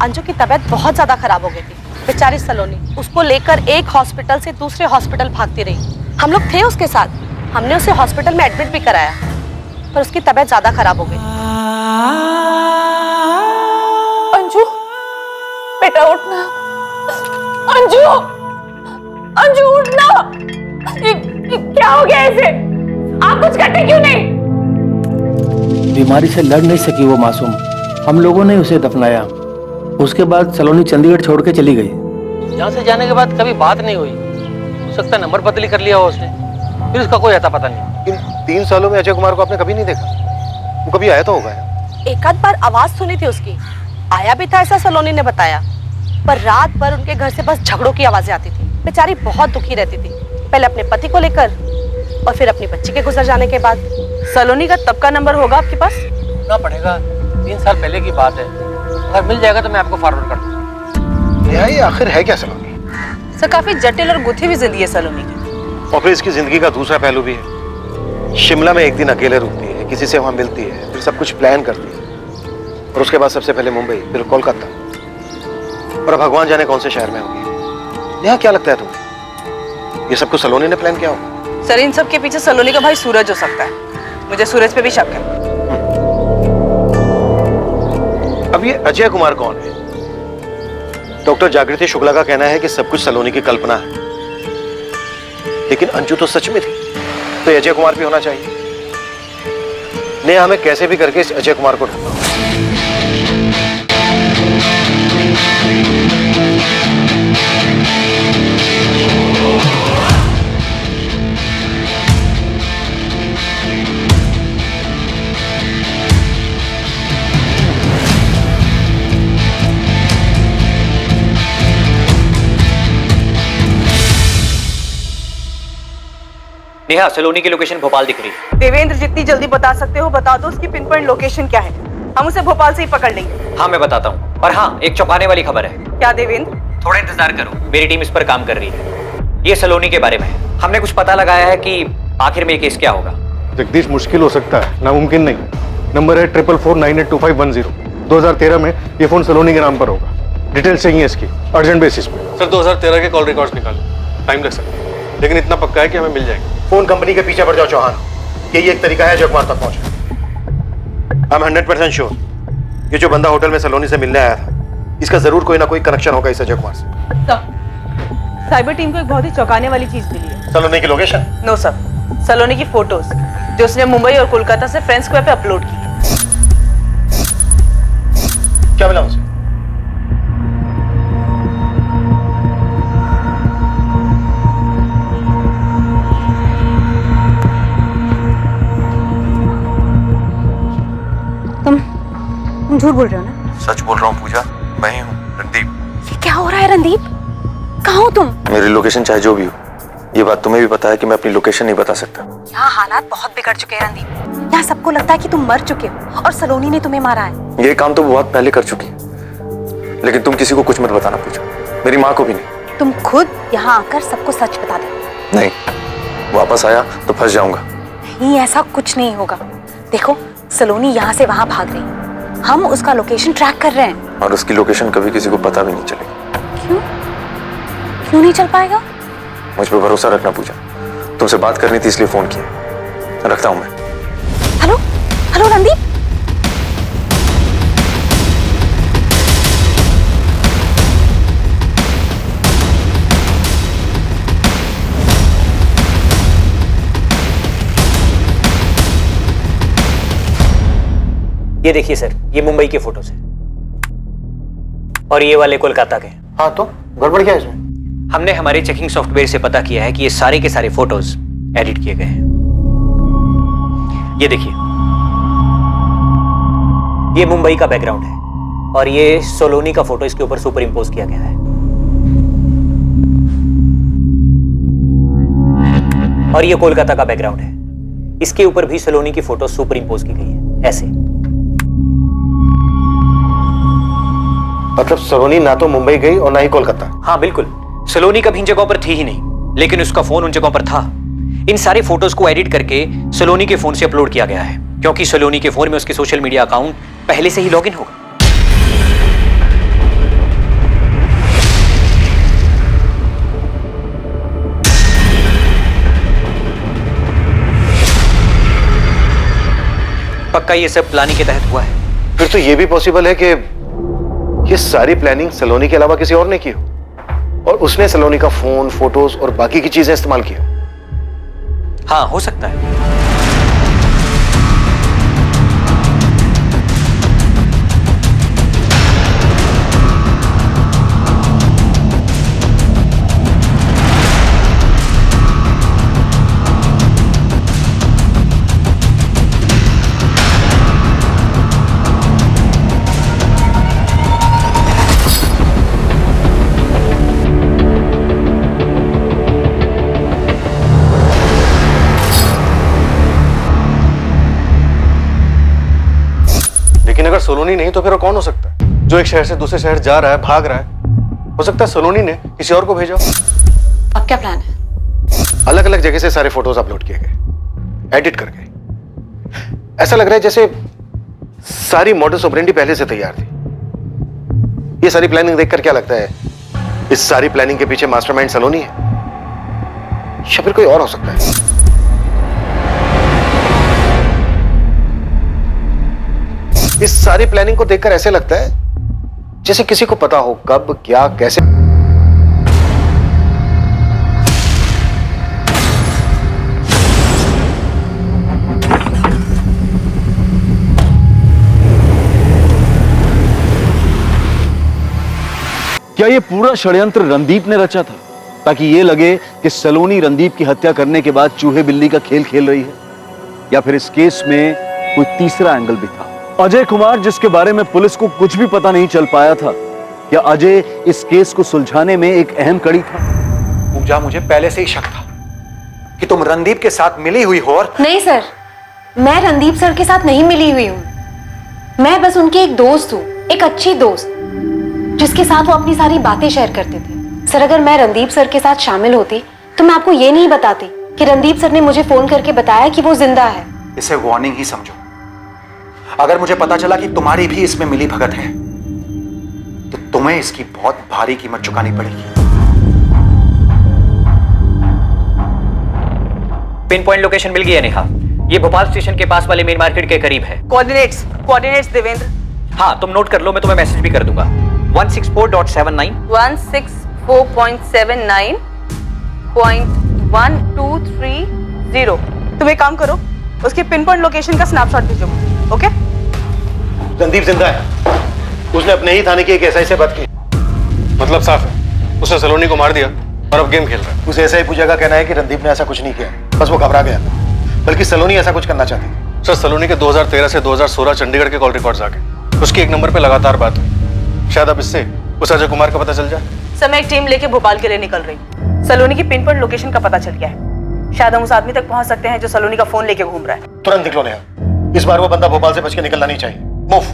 C: अंजू की तबीयत बहुत ज्यादा खराब हो गई थी। बेचारी सलोनी उसको लेकर एक हॉस्पिटल से दूसरे हॉस्पिटल भागती रही। हम लोग थे उसके साथ, हमने उसे हॉस्पिटल में एडमिट भी कराया, पर उसकी तबीयत ज्यादा खराब हो गई।
L: अंजू बेटा उठना। अंजू अंजू उठना। ये क्या हो गया इसे? आप कुछ करते क्यों नहीं?
J: बीमारी से लड़ नहीं सकी वो मासूम, हम लोगों ने उसे दफनाया। उसके बाद सलोनी चंडीगढ़ छोड़ के चली गई। यहाँ से जाने के बाद कभी बात नहीं हुई। हो सकता है नंबर बदली कर लिया हो उसने, फिर उसका कोई अता पता नहीं।
B: इन 3 सालों में अजय कुमार को आपने कभी नहीं देखा? वो कभी आया तो होगा यार।
C: एक आध बार आवाज सुनी थी उसकी, आया भी था ऐसा सलोनी ने बताया, पर रात भर उनके घर से बस झगड़ों की आवाजें आती थी। बेचारी बहुत दुखी रहती थी, पहले अपने पति को लेकर और फिर अपनी बच्ची के गुजर जाने के बाद। सलोनी का तब का नंबर होगा आपके पास?
J: ना पड़ेगा, 3 साल पहले की बात है। अगर मिल जाएगा तो मैं आपको फॉरवर्ड कर दूंगा।
B: ये आखिर है क्या सलोनी?
C: सर काफी जटिल और गुथी हुई जिंदगी है सलोनी की।
B: और फिर इसकी जिंदगी का दूसरा पहलू भी है। शिमला में एक दिन अकेले रुकती है, किसी से वहां मिलती है, फिर सब कुछ प्लान करती है और उसके बाद सबसे पहले मुंबई, फिर कोलकाता और भगवान जाने कौन से शहर में होगी। यहाँ क्या लगता है तुम्हें, ये सब कुछ सलोनी ने प्लान किया होगा?
C: सर इन सब के पीछे सलोनी का भाई सूरज हो सकता है। मुझे सूरज पे भी शक है।
B: अब ये अजय कुमार कौन है? डॉक्टर जागृति शुक्ला का कहना है कि सब कुछ सलोनी की कल्पना है, लेकिन अंजू तो सच में थी, तो अजय कुमार भी होना चाहिए। नेहा हमें कैसे भी करके इस अजय कुमार को ढूंढो।
M: नेहा, सलोनी की लोकेशन भोपाल दिख रही है।
C: देवेंद्र, जितनी जल्दी बता सकते हो बता दो, उसकी पिन पॉइंट लोकेशन क्या है। हम उसे भोपाल से ही पकड़ लेंगे।
M: हाँ, मैं बताता हूँ। और हाँ, एक चौंकाने वाली खबर है।
C: क्या देवेंद्र?
M: थोड़ा इंतजार करो, मेरी टीम इस पर काम कर रही है। ये सलोनी के बारे में है। हमने कुछ पता लगाया है कि आखिर में ये केस क्या होगा।
B: जगदीश, मुश्किल हो सकता है, नामुमकिन नहीं। नंबर है 4449825110। 2013 में ये फोन सलोनी के नाम पर होगा। डिटेल्स चाहिए इसकी, अर्जेंट बेसिस पे।
O: सर 2013 के कॉल रिकॉर्ड्स निकालो, टाइम लग सकता है, लेकिन इतना पक्का है कि हमें मिल जाएंगे।
B: फोन कंपनी के पीछे पड़ जाओ चौहान, यही एक तरीका है अजय कुमार तक पहुंचे। आई एम 100% श्योर ये जो बंदा होटल में सलोनी से मिलने आया था, इसका जरूर कोई ना कोई कनेक्शन होगा इस अजय कुमार से।
C: साइबर टीम को एक बहुत ही चौंकाने वाली चीज मिली है।
B: सलोनी की लोकेशन?
C: नो सर, सलोनी की फोटोज जो उसने मुंबई और कोलकाता से फ्रेंड्स स्क्वायर पे अपलोड की।
B: क्या मिला उसे?
P: तुम झूठ बोल रहे हो ना?
O: सच बोल रहा हूँ पूजा, मैं ही हूँ रणदीप।
P: ये क्या हो रहा है रणदीप? कहाँ हो तुम?
O: मेरी लोकेशन चाहे जो भी हो, ये बात तुम्हें भी पता है कि मैं अपनी लोकेशन नहीं बता सकता।
P: यहाँ हालात बहुत बिगड़ चुके हैं रणदीप। यहाँ सबको लगता है कि तुम मर चुके हो और सलोनी ने तुम्हें मारा है।
O: ये काम तो बहुत पहले कर चुकी है, लेकिन तुम किसी को कुछ मत बताना पूजा, मेरी माँ को भी नहीं।
P: तुम खुद यहाँ आकर सबको सच बता दो।
O: नहीं, वापस आया तो फंस जाऊंगा।
P: नहीं, ऐसा कुछ नहीं होगा। देखो, सलोनी यहाँ से वहाँ भाग रही, हम उसका लोकेशन ट्रैक कर रहे हैं।
O: और उसकी लोकेशन कभी किसी को पता भी नहीं चलेगी।
P: क्यों? क्यों नहीं चल पाएगा?
O: मुझ पर भरोसा रखना पूजा, तुमसे बात करनी थी इसलिए फोन किया। रखता हूँ मैं।
P: Hello hello Randeep.
M: ये देखिए सर, ये मुंबई के फोटोज हैं और ये वाले कोलकाता के।
B: हाँ, तो गड़बड़ क्या है इसमें?
M: हमने हमारे चेकिंग सॉफ्टवेयर से पता किया है कि ये सारे के सारे फोटोज एडिट किए गए हैं। ये देखिए, ये मुंबई का बैकग्राउंड है और ये सोलोनी का फोटो इसके ऊपर सुपर इम्पोज किया गया है। और ये कोलकाता का बैकग्राउंड है, इसके ऊपर भी सलोनी की फोटो सुपर इम्पोज की गई है, ऐसे।
B: मतलब सलोनी ना तो मुंबई गई और ना ही कोलकाता?
M: हाँ बिल्कुल, सलोनी कभी इन जगहों पर थी ही नहीं, लेकिन उसका फोन उन जगहों पर था। इन सारे फोटोज को एडिट करके सलोनी के फोन से अपलोड किया गया है, क्योंकि सलोनी के फोन में उसके सोशल मीडिया अकाउंट पहले से ही लॉगिन होगा। पक्का ये सब प्लानिंग के तहत हुआ है।
B: फिर तो ये भी पॉसिबल है कि ये सारी प्लानिंग सलोनी के अलावा किसी और ने की हो और उसने सलोनी का फोन, फोटोज और बाकी की चीजें इस्तेमाल की हो।
M: हाँ, हो सकता है।
B: लेकिन अगर सलोनी नहीं तो फिर वो कौन हो सकता है जो एक शहर से दूसरे शहर जा रहा है, भाग रहा है? हो सकता है सलोनी ने किसी और को भेजा।
P: अब क्या प्लान है?
B: अलग अलग जगह से सारे फोटोज अपलोड किए गए, एडिट करके। ऐसा लग रहा है जैसे सारी मॉडस ऑपरेंडी पहले से तैयार थी। ये सारी प्लानिंग देखकर क्या लगता है, इस सारी प्लानिंग के पीछे मास्टरमाइंड सलोनी है या फिर कोई और हो सकता है? इस सारी प्लानिंग को देखकर ऐसे लगता है जैसे किसी को पता हो कब, क्या, कैसे।
A: क्या ये पूरा षड्यंत्र रणदीप ने रचा था ताकि ये लगे कि सलोनी रणदीप की हत्या करने के बाद चूहे बिल्ली का खेल खेल रही है? या फिर इस केस में कोई तीसरा एंगल भी था? अजय कुमार, जिसके बारे में पुलिस को कुछ भी पता नहीं चल पाया था, क्या अजय इस केस को सुलझाने में एक अहम कड़ी था?
F: पूजा, मुझे पहले से ही शक था
B: कि तुम रणदीप के साथ मिली हुई हो और...
P: नहीं सर, मैं रणदीप सर के साथ नहीं मिली हुई हूँ। मैं बस उनकी एक दोस्त हूँ, एक अच्छी दोस्त जिसके साथ वो अपनी सारी बातें शेयर करते थे। सर, अगर मैं रणदीप सर के साथ शामिल होती तो मैं आपको ये नहीं बताती कि रणदीप सर ने मुझे फोन करके बताया कि वो जिंदा है।
B: इसे वार्निंग ही समझो। अगर मुझे पता चला कि तुम्हारी भी इसमें मिली भगत है तो तुम्हें इसकी बहुत भारी कीमत चुकानी पड़ेगी।
M: पिन पॉइंट लोकेशन मिल गई है नेहा। ये भोपाल स्टेशन के पास वाले मेन मार्केट के करीब है।
C: कोऑर्डिनेट्स देवेंद्र।
M: हाँ, तुम नोट कर लो, मैं तुम्हें मैसेज भी कर दूंगा। 164.79
C: 164.79.1230। तुम एक काम करो, उसके पिन पॉइंट लोकेशन का स्नैपशॉट भेजो मुझे, ओके?
B: रणदीप जिंदा है। उसने अपने ही थाने की एक एसआई से बात की।
O: मतलब साफ है, उसने सलोनी को मार दिया और अब गेम खेल रहा है।
B: उस एसआई पूजा का कहना है कि रणदीप ने ऐसा कुछ नहीं किया, बस वो घबरा गया, बल्कि सलोनी ऐसा कुछ करना चाहती थी।
O: सर, सलोनी के 2013 से 2016 चंडीगढ़ के कॉल रिकॉर्ड्स आ गए। उसकी एक नंबर पे लगातार बात हुई। शायद अब इससे उस अजय कुमार का पता चल जाए।
C: समय एक टीम लेके भोपाल के लिए निकल रही। सलोनी की पिन पॉइंट लोकेशन का पता चल गया है। शायद हम उस आदमी तक पहुंच सकते हैं जो सलोनी का फोन लेके घूम रहा है।
B: तुरंत निकलो नेहा, इस बार वो बंदा भोपाल से बच के निकलना नहीं चाहिए। मूव।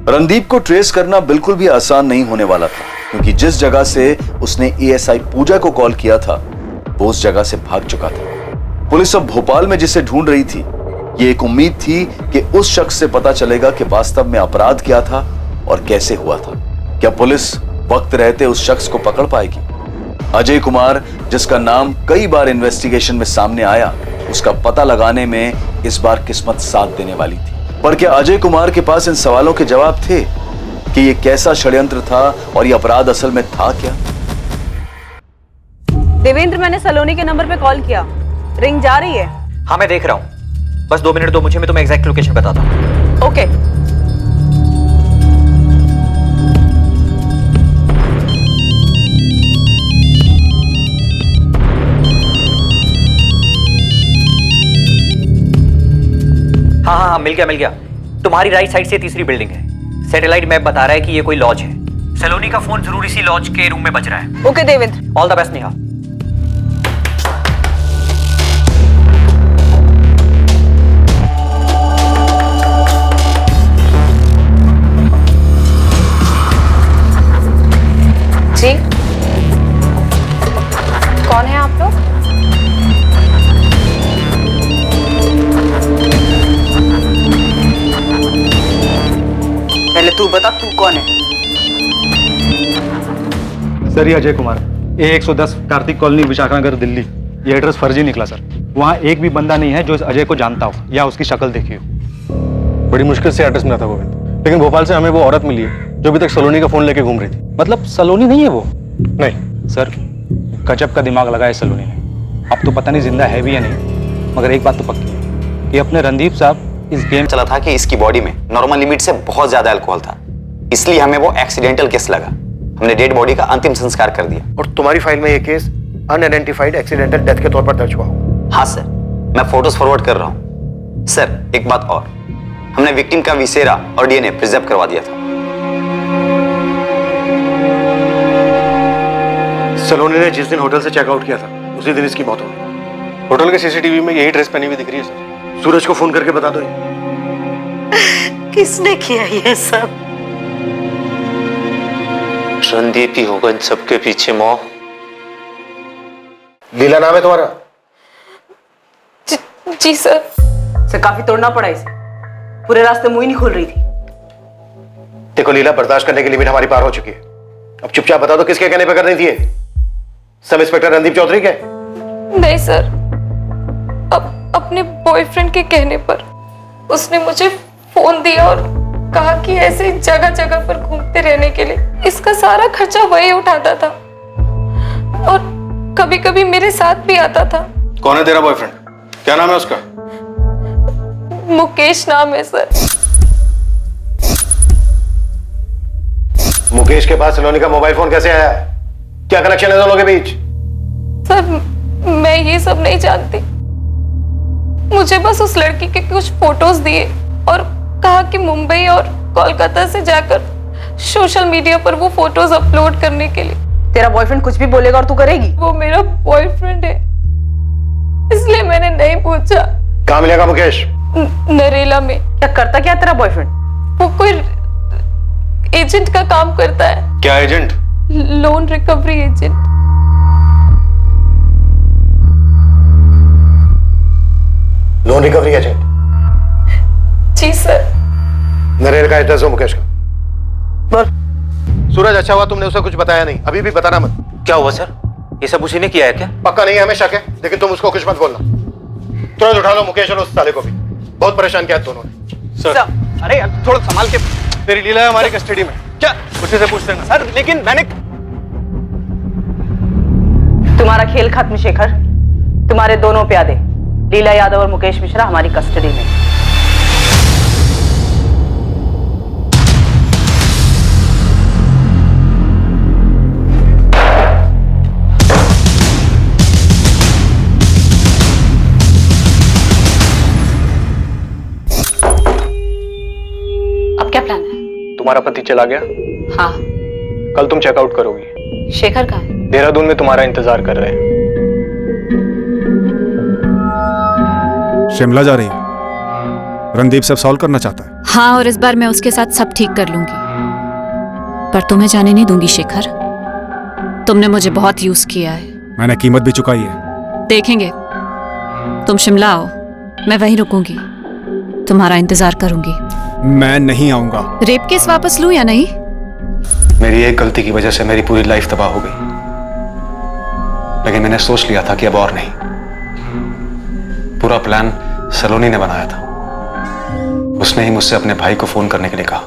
A: रणदीप को ट्रेस करना बिल्कुल भी आसान नहीं होने वाला था, क्योंकि जिस जगह से उसने एएसआई पूजा को कॉल किया था वो उस जगह से भाग चुका था। पुलिस अब भोपाल में जिसे ढूंढ रही थी, ये एक उम्मीद थी कि उस शख्स से पता चलेगा कि वास्तव में अपराध क्या था और कैसे हुआ था। क्या पुलिस वक्त रहते उस शख्स को पकड़ पाएगी? अजय कुमार, जिसका नाम कई बार इन्वेस्टिगेशन में सामने आया, उसका पता लगाने में इस बार किस्मत साथ देने वाली थी। पर क्या अजय कुमार के पास इन सवालों के जवाब थे कि ये कैसा षड्यंत्र था और ये अपराध असल में था क्या?
C: देवेंद्र, मैंने सलोनी के नंबर पे कॉल किया, रिंग जा रही है।
M: हाँ, मैं देख रहा हूँ। बस 2 मिनट दो मुझे, मैं तुम्हें एग्जैक्ट लोकेशन बताता हूँ।
C: ओके।
M: हाँ, मिल गया। तुम्हारी राइट साइड से तीसरी बिल्डिंग है। सैटेलाइट मैप बता रहा है कि ये कोई लॉज है। सलोनी का फोन जरूर इसी लॉज के रूम में बज रहा है।
C: Okay Devendra,
M: all the best Neha.
P: जी, कौन है आप लोग?
C: पहले तू बता, तू कौन है?
D: सर, ये अजय कुमार, A110 कार्तिक कॉलोनी, विशाखानगर, दिल्ली। ये एड्रेस फर्जी निकला सर। वहाँ एक भी बंदा नहीं है जो इस अजय को जानता हो या उसकी शक्ल देखी हो।
O: बड़ी मुश्किल से एड्रेस मिला था गोविंद, लेकिन भोपाल से हमें वो औरत मिली है जो अभी तक सलोनी का फोन लेके घूम रही थी।
D: मतलब सलोनी नहीं है वो?
O: नहीं
D: सर, गजब का दिमाग लगाया सलोनी ने। अब तो पता नहीं जिंदा है भी या नहीं, मगर एक बात तो पक्की है कि अपने रणदीप साहब इस गेम
R: चला था कि इसकी बॉडी में नॉर्मल लिमिट से बहुत ज्यादा अल्कोहल था, इसलिए हमें वो एक्सीडेंटल केस लगा। हमने डेड बॉडी का अंतिम संस्कार कर दिया।
B: और तुम्हारी फाइल में ये केस अनआइडेंटिफाइड एक्सीडेंटल डेथ के तौर पर दर्ज हुआ।
R: हाँ सर, मैं फोटोज फॉरवर्ड कर रहा हूँ। सर, एक बात और, हमने विक्टिम का विसेरा और डीएनए प्रिजर्व करवा दिया था।
B: सलोनी ने जिस दिन होटल से चेकआउट किया था उसी दिन इसकी मौत हो गई।
O: होटल के सीसीटीवी में यही ड्रेस पहनी हुई दिख रही है सर।
B: सूरज को फोन करके बता दो।
Q: किसने किया ये सब?
J: रणदीप ही होगा इन सबके पीछे। मौ,
B: लीला नाम है तुम्हारा?
P: जी सर।
C: सर, काफी तोड़ना पड़ा इसे, पूरे रास्ते मुंह ही नहीं खोल रही थी।
B: देखो लीला, बर्दाश्त करने की लिमिट हमारी पार हो चुकी है। अब चुपचाप बता दो किसके कहने पे कर रही थी ये? सब इंस्पेक्टर रणदीप चौधरी के?
S: नहीं सर, अपने बॉयफ्रेंड के कहने पर उसने मुझे फोन दिया और कहा कि ऐसे जगह जगह पर घूमते रहने के लिए इसका सारा खर्चा वही उठाता था और कभी कभी मेरे साथ भी आता था।
O: कौन है तेरा बॉयफ्रेंड? क्या नाम है उसका?
S: मुकेश नाम है सर।
B: मुकेश के पास सलोनी का मोबाइल फोन कैसे आया? क्या कनेक्शन है दोनों के बीच?
S: सर, मैं ये सब नहीं जानती। मुझे बस उस लड़की के कुछ फोटोज दिए और कहा कि मुंबई और कोलकाता से जाकर सोशल मीडिया पर वो फोटोज अपलोड करने के लिए।
C: तेरा बॉयफ्रेंड कुछ भी बोलेगा और तू करेगी?
S: वो मेरा बॉयफ्रेंड है इसलिए मैंने नहीं पूछा।
B: कहाँ मिलेगा मुकेश?
S: नरेला में।
C: क्या करता क्या तेरा बॉयफ्रेंड?
S: वो कोई एजेंट का काम करता है।
B: क्या agent?
S: Loan recovery agent.
B: Loan recovery agent?
S: जी सर।
B: नरेल का एड्रेस हो मुकेश का। बोल। सूरज, अच्छा हुआ तुमने उसे कुछ बताया नहीं, अभी भी बताना मत।
J: क्या हुआ सर? ये सब उसी ने किया है क्या?
B: पक्का नहीं है, हमें शक है, लेकिन तुम उसको कुछ मत बोलना। तुरंत उठा लो मुकेश और उस साले को भी। बहुत परेशान किया दोनों ने।
F: सर, अरे यार थोड़ा संभाल के। तेरी लीला है हमारी कस्टडी में। क्या? उसी से पूछते हैं सर, लेकिन मैंने।
C: तुम्हारा खेल खत्म शेखर। तुम्हारे दोनों प्यादे लीला यादव और मुकेश मिश्रा हमारी कस्टडी में।
P: अब क्या प्लान है?
F: तुम्हारा पति चला गया,
P: हाँ।
F: कल तुम चेकआउट करोगी।
P: शेखर कहाँ है?
F: देहरादून में तुम्हारा इंतजार कर रहे हैं।
I: शिमला जा रही है। रणदीप सब सॉल्व करना चाहता है।
L: हाँ, और इस बार मैं उसके साथ सब ठीक कर लूंगी, पर तुम्हें जाने नहीं दूंगी शेखर। तुमने मुझे बहुत यूज किया है।
I: मैंने कीमत भी चुकाई है।
L: देखेंगे। तुम शिमला आओ, मैं वहीं रुकूंगी, तुम्हारा इंतजार करूंगी।
I: मैं नहीं आऊंगा।
L: रेप केस वापस लूं या नहीं?
F: मेरी एक गलती की वजह से मेरी पूरी लाइफ तबाह हो गई, लेकिन मैंने सोच लिया था कि अब और नहीं। पूरा प्लान सलोनी ने बनाया था। उसने ही मुझसे अपने भाई को फोन करने के लिए कहा।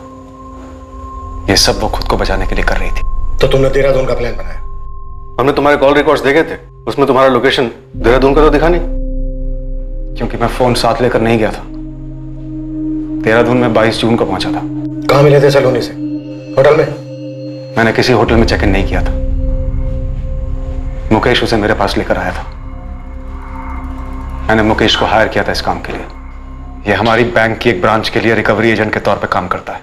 F: यह सब वो खुद को बचाने के लिए कर रही थी।
B: तो तुमने देहरादून का प्लान बनाया?
F: हमने तुम्हारे कॉल रिकॉर्ड्स देखे थे, उसमें तुम्हारा लोकेशन देहरादून का तो दिखा नहीं, क्योंकि मैं फोन साथ लेकर नहीं गया था। देहरादून में 22 जून को पहुंचा था।
B: कहाँ मिले थे सलोनी से? होटल में?
F: मैंने किसी होटल में चेक इन नहीं किया था। मुकेश उसे मेरे पास लेकर आया था। मैंने मुकेश को हायर किया था इस काम के लिए। यह हमारी बैंक की एक ब्रांच के लिए रिकवरी एजेंट के तौर पे काम करता है।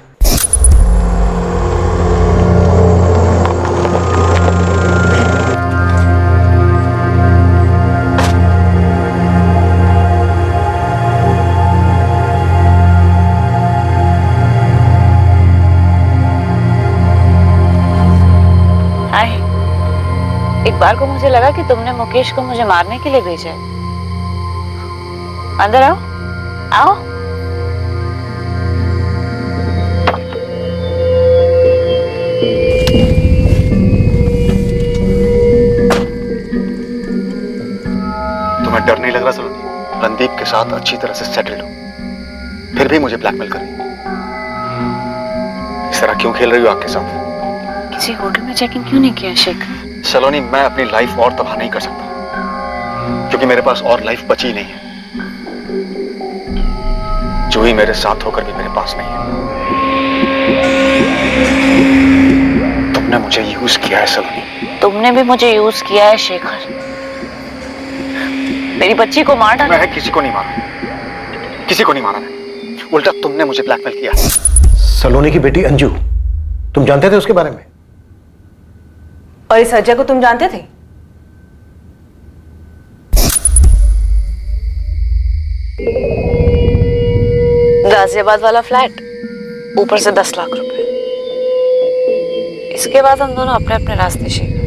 T: एक बार को मुझे लगा कि तुमने मुकेश को मुझे मारने के लिए भेजा है। अंदर आओ, आओ।
F: तुम्हें डर नहीं लग रहा सलोनी? रणदीप के साथ अच्छी तरह से सेटल्ड हो, फिर भी मुझे ब्लैकमेल कर रही हो। इस तरह क्यों खेल रही हो आग के साथ?
T: किसी होटल में चेक इन क्यों नहीं किया शेखर?
F: सलोनी, मैं अपनी लाइफ और तबाह नहीं कर सकता, क्योंकि मेरे पास और लाइफ बची नहीं है। जूही मेरे साथ होकर भी मेरे पास नहीं है। तुमने मुझे यूज किया है सलोनी।
T: तुमने भी मुझे यूज किया है शेखर। मेरी बच्ची को मार डाला।
F: मैं किसी को नहीं मारा, किसी को नहीं मारा मैं। उल्टा तुमने मुझे ब्लैकमेल किया।
B: सलोनी की बेटी अंजू, तुम जानते थे उसके बारे में?
C: और इस अजय को तुम जानते थे?
T: गाजियाबाद वाला फ्लैट, ऊपर से 10 लाख रुपए। इसके बाद हम दोनों अपने अपने रास्ते शेखर।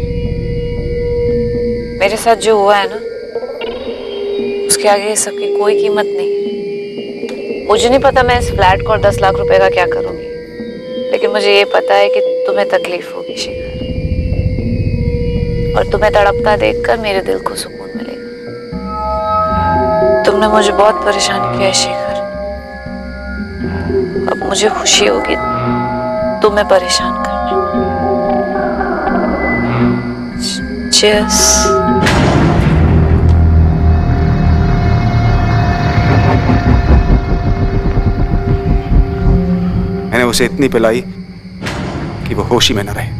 T: मेरे साथ जो हुआ है ना, उसके आगे सबकी कोई कीमत नहीं है। मुझे नहीं पता मैं इस फ्लैट को और 10 लाख रुपए का क्या करूंगी, लेकिन मुझे ये पता है कि तुम्हें तकलीफ होगी शेखर, और तुम्हें तड़पता देखकर मेरे दिल को सुकून मिलेगा। तुमने मुझे बहुत परेशान किया है शेखर, अब मुझे खुशी होगी तुम्हें परेशान करने। Cheers.
I: मैंने उसे इतनी पिलाई कि वो होश ही में न रहे।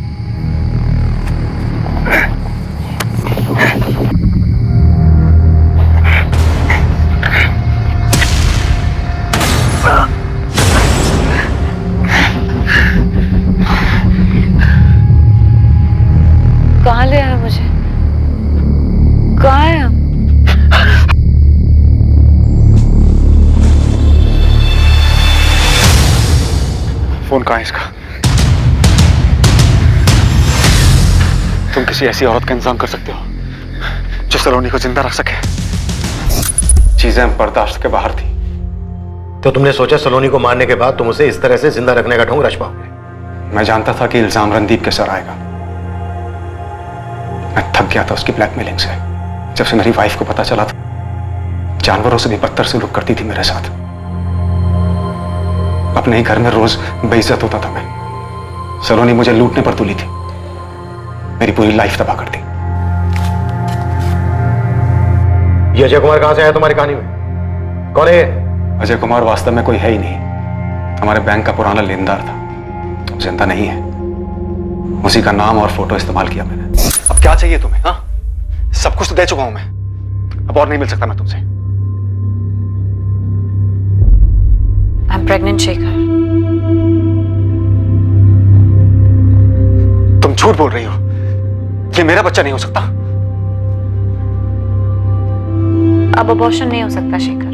T: कहाँ ले आया मुझे? कहाँ है हम?
F: फोन कहाँ है इसका? तुम किसी ऐसी औरत का इंतजाम कर सकते हो जो सलोनी को जिंदा रख सके। चीजें बर्दाश्त के बाहर थी।
B: तो तुमने सोचा सलोनी को मारने के बाद तुम उसे इस तरह से जिंदा रखने का ढोंग रच पाओगे?
F: मैं जानता था कि इल्जाम रणदीप के सर आएगा। मैं थक गया था उसकी ब्लैकमेलिंग से। जब से मेरी वाइफ को पता चला था, जानवरों से भी बदतर सलूक करती थी मेरे साथ। अपने ही घर में रोज बेइज्जत होता था मैं। सलोनी मुझे लूटने पर तुली थी, मेरी पूरी लाइफ तबाह कर दी।
B: ये अजय कुमार कहां से आया तुम्हारी कहानी में? कौन है ये?
F: अजय कुमार वास्तव में कोई है ही नहीं, हमारे बैंक का पुराना लेनदार था। जिंदा नहीं है, उसी का नाम और फोटो इस्तेमाल किया मैंने। अब क्या चाहिए तुम्हें? हाँ, सब कुछ तो दे चुका हूं मैं, अब और नहीं मिल सकता मैं तुमसे।
T: I am pregnant Shekhar.
F: तुम झूठ बोल रही हो, ये मेरा बच्चा नहीं हो सकता।
T: अब अबॉर्शन नहीं हो सकता शेखर,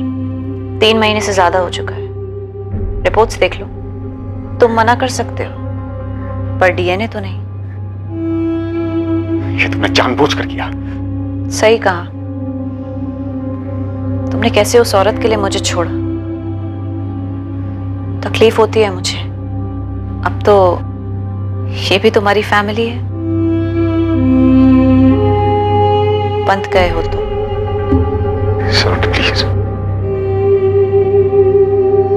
T: 3 महीने से ज्यादा हो चुका है। रिपोर्ट्स देख लो। तुम मना कर सकते हो, पर डीएनए तो नहीं।
F: ये तुमने जानबूझकर किया।
T: सही कहा। तुमने कैसे उस औरत के लिए मुझे छोड़ा। तकलीफ होती है मुझे। अब तो ये भी तुम्हारी फैमिली है। पंत गए हो तो।
F: सलोनी प्लीज,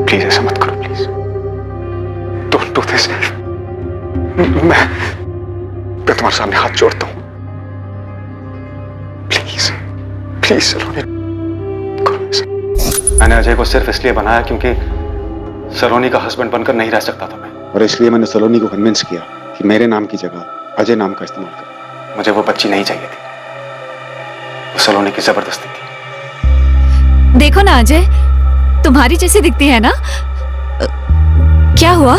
F: प्लीज ऐसा मत करो, प्लीज। Don't do this. मैं तुम्हारे सामने हाथ जोड़ता हूं, प्लीज प्लीज सलोनी। मैंने अजय को सिर्फ इसलिए बनाया क्योंकि सलोनी का हस्बैंड बनकर नहीं रह सकता था मैं,
I: और इसलिए मैंने सलोनी को कन्विंस किया कि मेरे नाम की जगह अजय नाम का इस्तेमाल कर।
F: मुझे वो बच्ची नहीं चाहिए थी, वो सलोनी की जबरदस्ती थी।
L: देखो ना अजय, तुम्हारी जैसी दिखती है ना। क्या हुआ,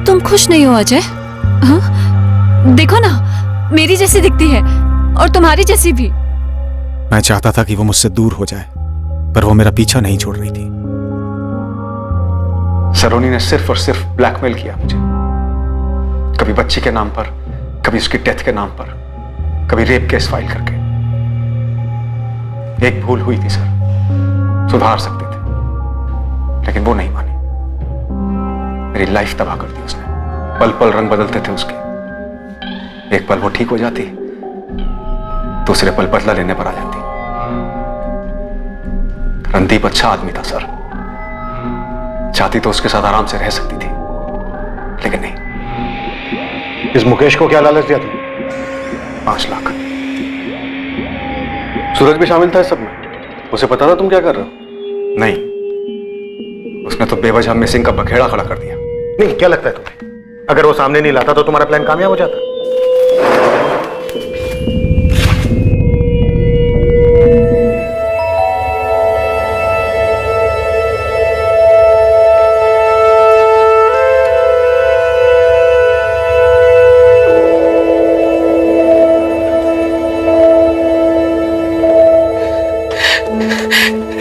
L: तुम खुश नहीं हो अजय? हाँ? देखो ना, मेरी जैसी दिखती है और तुम्हारी जैसी भी।
I: मैं चाहता था कि वो मुझसे दूर हो जाए, पर वो मेरा पीछा नहीं छोड़ रही थी।
F: सलोनी ने सिर्फ और सिर्फ ब्लैकमेल किया मुझे, कभी बच्ची के नाम पर, कभी उसकी डेथ के नाम पर, कभी रेप केस फाइल करके। एक भूल हुई थी सर, सुधार सकते थे, लेकिन वो नहीं मानी। मेरी लाइफ तबाह कर दी उसने। पल पल रंग बदलते थे उसके। एक पल वो ठीक हो जाती, दूसरे पल बदला लेने पर आ जाती। रणदीप अच्छा आदमी था सर, चाहती तो उसके साथ आराम से रह सकती थी, लेकिन नहीं।
B: इस मुकेश को क्या लालच दिया तुमने?
F: 5 लाख। सूरज भी शामिल था इस सब में? उसे पता था तुम क्या कर रहे हो? नहीं, उसने तो बेवजह मिसिंग का बखेड़ा खड़ा कर दिया।
B: नहीं, क्या लगता है तुम्हें, अगर वो सामने नहीं लाता तो तुम्हारा प्लान कामयाब हो जाता?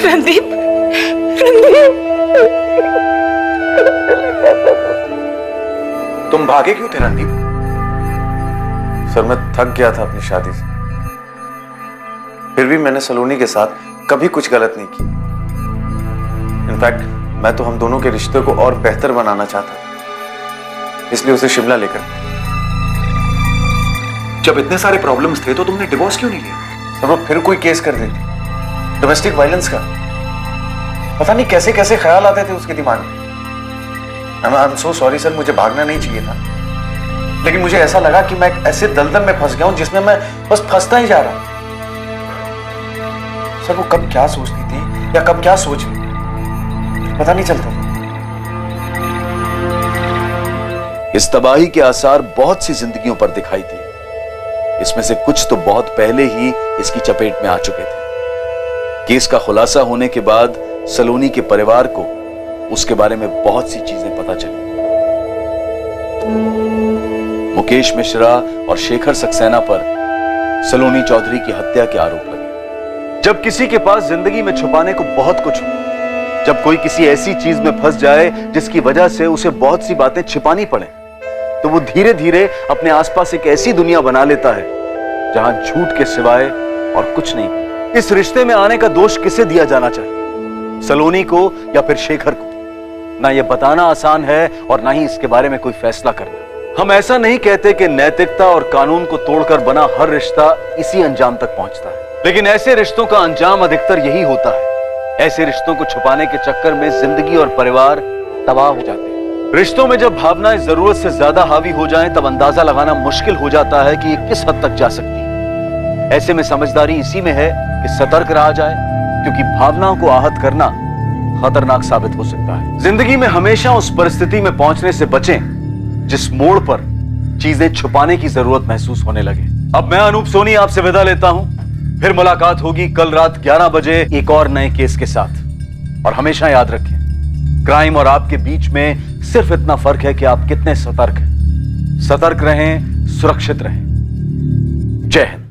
C: रणदीप, रणदीप,
A: तुम भागे क्यों थे रणदीप? सर, मैं थक गया था अपनी शादी से। फिर भी मैंने सलोनी के साथ कभी कुछ गलत नहीं की। इनफैक्ट मैं तो हम दोनों के रिश्ते को और बेहतर बनाना चाहता था, इसलिए उसे शिमला लेकर।
F: जब इतने सारे प्रॉब्लम्स थे तो तुमने डिवोर्स क्यों नहीं लिया?
A: सर, वो फिर कोई केस कर देती, डोमेस्टिक वायलेंस का। पता नहीं कैसे कैसे ख्याल आते थे उसके दिमाग में। I am so sorry sir, मुझे भागना नहीं चाहिए था, लेकिन मुझे ऐसा लगा कि मैं एक ऐसे दलदल में फंस गया हूं जिसमें मैं बस फंसता ही जा रहा हूं। सर, वो कब क्या सोचती थी या कब क्या सोच रही थी, पता नहीं चलता था। इस तबाही के आसार बहुत सी जिंदगियों पर दिखाई दिए। इसमें से कुछ तो बहुत पहले ही इसकी चपेट में आ चुके थे। केस का खुलासा होने के बाद सलोनी के परिवार को उसके बारे में बहुत सी चीजें पता चली। मुकेश मिश्रा और शेखर सक्सेना पर सलोनी चौधरी की हत्या के आरोप लगे। जब किसी के पास जिंदगी में छुपाने को बहुत कुछ हो, जब कोई किसी ऐसी चीज में फंस जाए जिसकी वजह से उसे बहुत सी बातें छिपानी पड़े, तो वो धीरे धीरे अपने आसपास एक ऐसी दुनिया बना लेता है जहां झूठ के सिवाय और कुछ नहीं। इस रिश्ते में आने का दोष किसे दिया जाना चाहिए, सलोनी को या फिर शेखर को? ना ये बताना आसान है और ना ही इसके बारे में कोई फैसला करना। हम ऐसा नहीं कहते कि नैतिकता और कानून को तोड़कर बना हर रिश्ता इसी अंजाम तक पहुंचता है, लेकिन ऐसे रिश्तों का अंजाम अधिकतर यही होता है। ऐसे रिश्तों को छुपाने के चक्कर में जिंदगी और परिवार तबाह हो जाते हैं। रिश्तों में जब भावनाएं जरूरत से ज्यादा हावी हो जाएं, तब अंदाजा लगाना मुश्किल हो जाता है कि ये किस हद तक जा सकती है। ऐसे में समझदारी इसी में है कि सतर्क रहा जाए, क्योंकि भावनाओं को आहत करना खतरनाक साबित हो सकता है। जिंदगी में हमेशा उस परिस्थिति में पहुंचने से बचें जिस मोड़ पर चीजें छुपाने की जरूरत महसूस होने लगे। अब मैं अनूप सोनी आपसे विदा लेता हूं। फिर मुलाकात होगी कल रात 11 बजे एक और नए केस के साथ। और हमेशा याद रखें, क्राइम और आपके बीच में सिर्फ इतना फर्क है कि आप कितने सतर्क हैं। सतर्क रहें, सुरक्षित रहें। जय हिंद।